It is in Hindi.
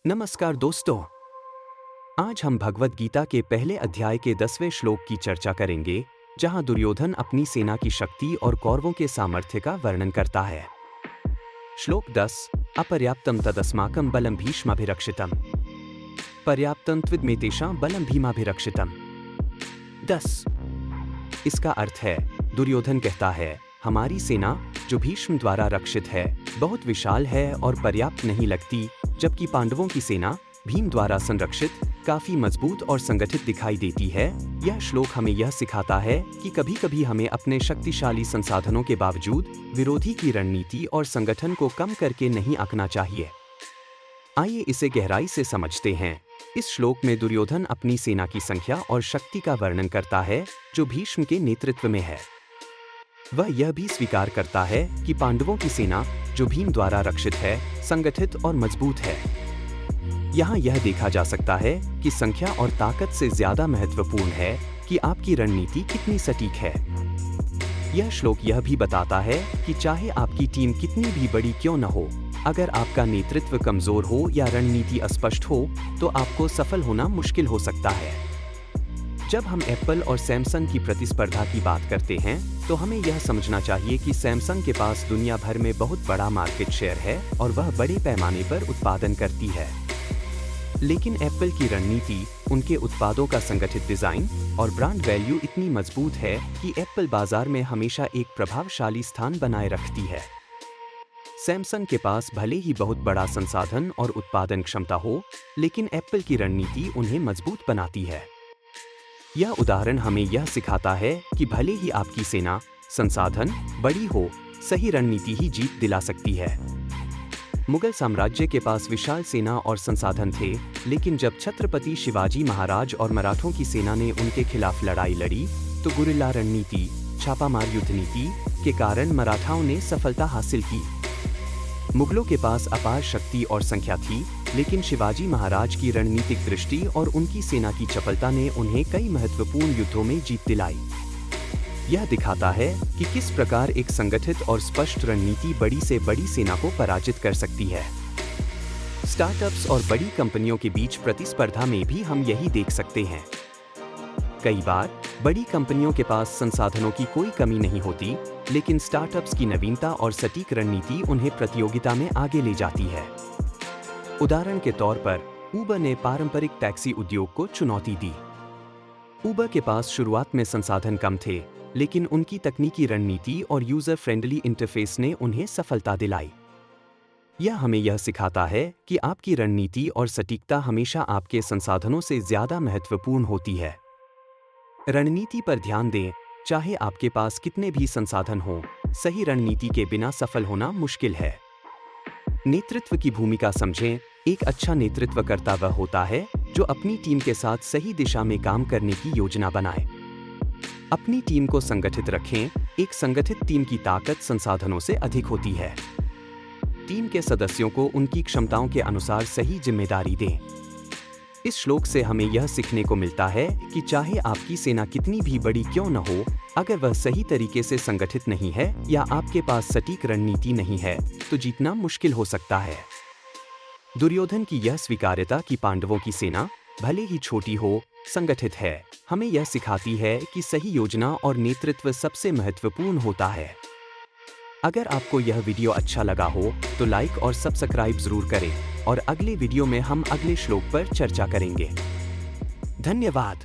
नमस्कार दोस्तों। आज हम भगवद गीता के पहले अध्याय के 10वें श्लोक की चर्चा करेंगे, जहां दुर्योधन अपनी सेना की शक्ति और कौरवों के सामर्थ्य का वर्णन करता है। श्लोक 10। अपर्याप्तम तदस्माकं बलं भीष्माभिरक्षितम् पर्याप्तं त्विदमेतेषां बलं भीमाभिरक्षितम्। 10। इसका अर्थ है, दुर्योधन कहता है, हमारी सेना जो भीष्म द्वारा रक्षित है बहुत विशाल है और पर्याप्त नहीं लगती, जबकि पांडवों की सेना भीम द्वारा संरक्षित काफी मजबूत और संगठित दिखाई देती है। यह श्लोक हमें यह सिखाता है कि कभी-कभी हमें अपने शक्तिशाली संसाधनों के बावजूद विरोधी की रणनीति और संगठन को कम करके नहीं आंकना चाहिए। आइए इसे गहराई से समझते हैं। इस श्लोक में दुर्योधन अपनी सेना की संख्या और शक्ति का वर्णन करता है जो भीष्म के नेतृत्व में है। वह यह भी स्वीकार करता है कि पांडवों की सेना जो भीम द्वारा रक्षित है, संगठित और मजबूत है। यहाँ यह देखा जा सकता है कि संख्या और ताकत से ज्यादा महत्वपूर्ण है कि आपकी रणनीति कितनी सटीक है। यह श्लोक यह भी बताता है कि चाहे आपकी टीम कितनी भी बड़ी क्यों न हो, अगर आपका नेतृत्व कमजोर हो या रणनीति अस्पष्ट हो, तो आपको सफल होना मुश्किल हो सकता है। जब हम एप्पल और सैमसंग की प्रतिस्पर्धा की बात करते हैं, तो हमें यह समझना चाहिए कि सैमसंग के पास दुनिया भर में बहुत बड़ा मार्केट शेयर है और वह बड़े पैमाने पर उत्पादन करती है। लेकिन एप्पल की रणनीति, उनके उत्पादों का संगठित डिजाइन और ब्रांड वैल्यू इतनी मजबूत है कि एप्पल बाजार में हमेशा एक प्रभावशाली स्थान बनाए रखती है। सैमसंग के पास भले ही बहुत बड़ा संसाधन और उत्पादन क्षमता हो, लेकिन एप्पल की रणनीति उन्हें मजबूत बनाती है। यह उदाहरण हमें यह सिखाता है कि भले ही आपकी सेना, संसाधन बड़ी हो, सही रणनीति ही जीत दिला सकती है। मुगल साम्राज्य के पास विशाल सेना और संसाधन थे, लेकिन जब छत्रपति शिवाजी महाराज और मराठों की सेना ने उनके खिलाफ लड़ाई लड़ी, तो गुरिल्ला रणनीति, छापामार युद्ध नीति के कारण मराठाओं ने सफलता हासिल की। मुगलों के पास अपार शक्ति और संख्या थी, लेकिन शिवाजी महाराज की रणनीतिक दृष्टि और उनकी सेना की चपलता ने उन्हें कई महत्वपूर्ण युद्धों में जीत दिलाई। यह दिखाता है कि किस प्रकार एक संगठित और स्पष्ट रणनीति बड़ी से बड़ी सेना को पराजित कर सकती है। स्टार्टअप्स और बड़ी कंपनियों के बीच प्रतिस्पर्धा में भी हम यही देख सकते हैं। कई बार बड़ी कंपनियों के पास संसाधनों की कोई कमी नहीं होती, लेकिन स्टार्टअप्स की नवीनता और सटीक रणनीति उन्हें प्रतियोगिता में आगे ले जाती है। उदाहरण के तौर पर, उबर ने पारंपरिक टैक्सी उद्योग को चुनौती दी। उबर के पास शुरुआत में संसाधन कम थे, लेकिन उनकी तकनीकी रणनीति और यूजर फ्रेंडली इंटरफेस ने उन्हें सफलता दिलाई। यह हमें यह सिखाता है कि आपकी रणनीति और सटीकता हमेशा आपके संसाधनों से ज्यादा महत्वपूर्ण होती है। रणनीति पर ध्यान दें, चाहे आपके पास कितने भी संसाधन हों, सही रणनीति के बिना सफल होना मुश्किल है। नेतृत्व की भूमिका समझें। एक अच्छा नेतृत्वकर्ता वह होता है जो अपनी टीम के साथ सही दिशा में काम करने की योजना बनाए। अपनी टीम को संगठित रखें। एक संगठित टीम की ताकत संसाधनों से अधिक होती है। टीम के सदस्यों को उनकी क्षमताओं के अनुसार सही जिम्मेदारी दें। इस श्लोक से हमें यह सीखने को मिलता है कि चाहे आपकी सेना कितनी भी बड़ी क्यों न हो, अगर वह सही तरीके से संगठित नहीं है या आपके पास सटीक रणनीति नहीं है, तो जीतना मुश्किल हो सकता है। दुर्योधन की यह स्वीकार्यता कि पांडवों की सेना भले ही छोटी हो, संगठित है, हमें यह सिखाती है कि सही योजना और नेतृत्व सबसे महत्वपूर्ण होता है। अगर आपको यह वीडियो अच्छा लगा हो, तो लाइक और सब्सक्राइब जरूर करें और अगले वीडियो में हम अगले श्लोक पर चर्चा करेंगे। धन्यवाद।